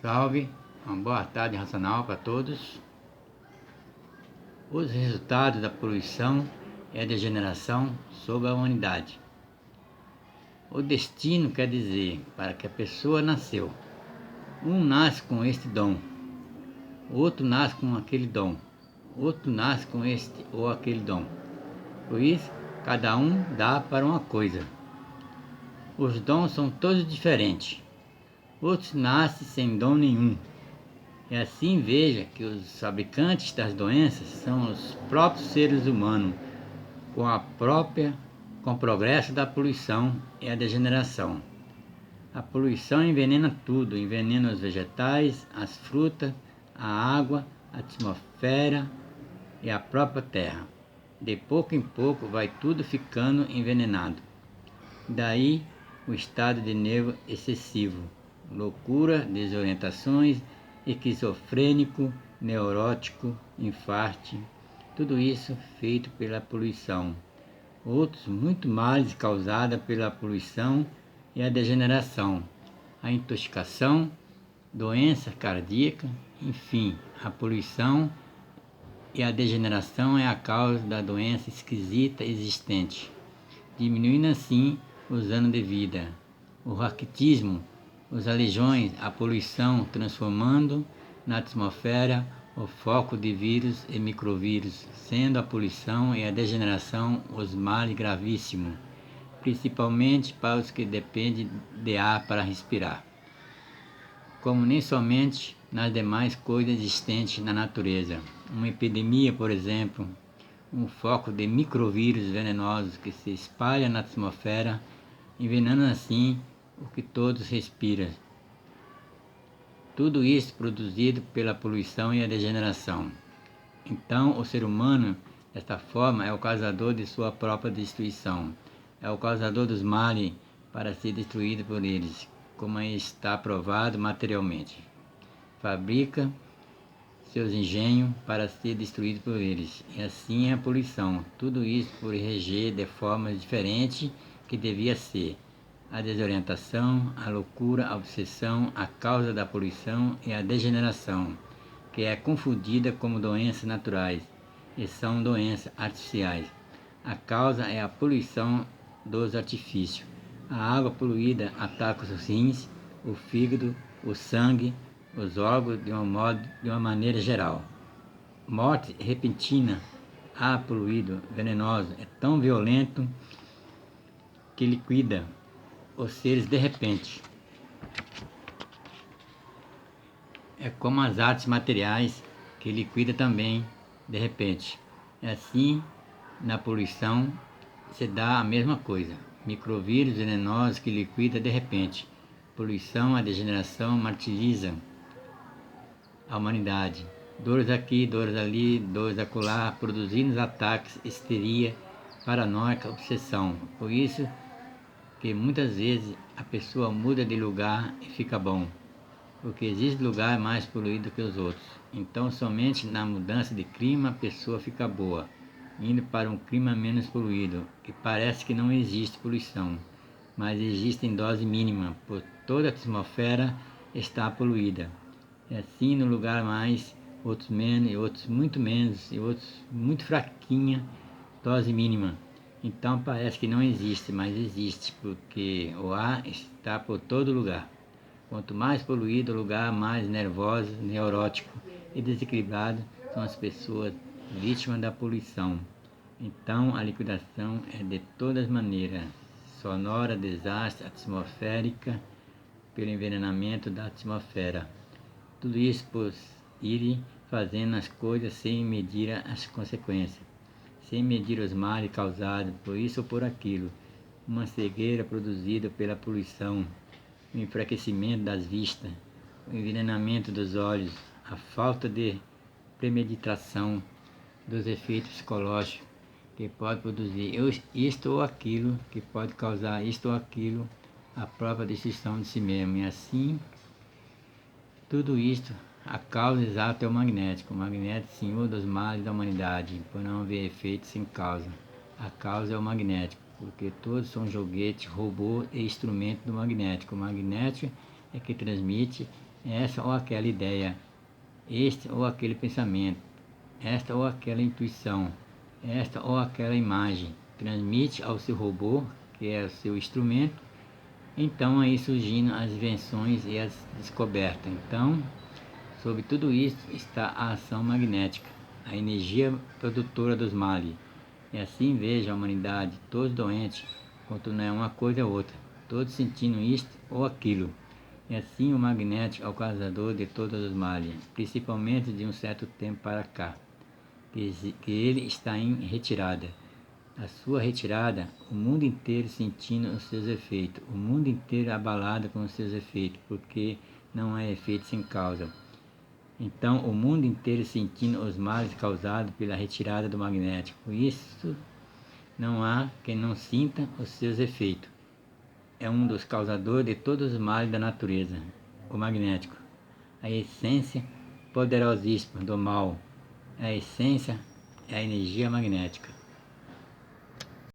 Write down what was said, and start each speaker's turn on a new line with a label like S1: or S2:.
S1: Salve, uma boa tarde racional para todos. Os resultados da poluição e a degeneração sobre a humanidade. O destino quer dizer para que a pessoa nasceu. Um nasce com este dom, outro nasce com aquele dom, outro nasce com este ou aquele dom. Por isso, cada um dá para uma coisa. Os dons são todos diferentes. Outros nascem sem dom nenhum. E assim veja que os fabricantes das doenças são os próprios seres humanos, com o progresso da poluição e a degeneração. A poluição envenena tudo, envenena os vegetais, as frutas, a água, a atmosfera e a própria terra. De pouco em pouco vai tudo ficando envenenado. Daí o estado de nervo excessivo, loucura, desorientações, esquizofrênico, neurótico, infarte, tudo isso feito pela poluição. Outros muito males causados pela poluição e a degeneração, a intoxicação, doença cardíaca, enfim, a poluição e a degeneração é a causa da doença esquisita existente, diminuindo assim os anos de vida. O raquitismo, os aleijões, a poluição transformando na atmosfera o foco de vírus e microvírus, sendo a poluição e a degeneração os males gravíssimos, principalmente para os que dependem de ar para respirar, como nem somente nas demais coisas existentes na natureza. Uma epidemia, por exemplo, um foco de microvírus venenosos que se espalha na atmosfera, envenenando assim o que todos respiram. Tudo isso produzido pela poluição e a degeneração. Então, o ser humano, desta forma, é o causador de sua própria destruição. É o causador dos males para ser destruído por eles, como está provado materialmente. Fabrica seus engenhos para ser destruído por eles. E assim é a poluição. Tudo isso por reger de formas diferentes que devia ser. A desorientação, a loucura, a obsessão, a causa da poluição e a degeneração, que é confundida como doenças naturais e são doenças artificiais. A causa é a poluição dos artifícios. A água poluída ataca os rins, o fígado, o sangue, os órgãos de uma maneira geral. Morte repentina, ar poluído, venenoso, é tão violento que liquida os seres de repente. É como as artes materiais que liquida também de repente. Assim, na poluição se dá a mesma coisa. Microvírus venenosos que liquida de repente. Poluição, a degeneração martiriza a humanidade. Dores aqui, dores ali, dores acolá, produzindo ataques, histeria, paranoica, obsessão. Por isso que muitas vezes a pessoa muda de lugar e fica bom, porque existe lugar mais poluído que os outros. Então somente na mudança de clima a pessoa fica boa, indo para um clima menos poluído, e parece que não existe poluição, mas existe em dose mínima, pois toda a atmosfera está poluída. E assim no lugar mais, outros menos, e outros muito menos, e outros muito fraquinha, dose mínima. Então parece que não existe, mas existe, porque o ar está por todo lugar. Quanto mais poluído o lugar, mais nervoso, neurótico e desequilibrado são as pessoas vítimas da poluição. Então a liquidação é de todas maneiras, sonora, desastre, atmosférica, pelo envenenamento da atmosfera. Tudo isso por irem fazendo as coisas sem medir as consequências, sem medir os males causados por isso ou por aquilo. Uma cegueira produzida pela poluição, o enfraquecimento das vistas, o envenenamento dos olhos, a falta de premeditação dos efeitos psicológicos que pode produzir isto ou aquilo, que pode causar isto ou aquilo, a própria destruição de si mesmo. E assim, tudo isto, a causa exata é o magnético. O magnético, senhor dos males da humanidade, por não haver efeito sem causa. A causa é o magnético, porque todos são joguete, robô e instrumento do magnético. O magnético é que transmite essa ou aquela ideia, este ou aquele pensamento, esta ou aquela intuição, esta ou aquela imagem, transmite ao seu robô, que é o seu instrumento. Então aí surgindo as invenções e as descobertas. Então, sobre tudo isso está a ação magnética, a energia produtora dos males. E assim veja a humanidade, todos doentes, quanto não é uma coisa ou outra, todos sentindo isto ou aquilo. E assim o magnético é o causador de todos os males, principalmente de um certo tempo para cá, que ele está em retirada. A sua retirada, o mundo inteiro sentindo os seus efeitos, o mundo inteiro abalado com os seus efeitos, porque não é efeito sem causa. Então, o mundo inteiro sentindo os males causados pela retirada do magnético. Por isso, não há quem não sinta os seus efeitos. É um dos causadores de todos os males da natureza, o magnético. A essência poderosíssima do mal, a essência é a energia magnética.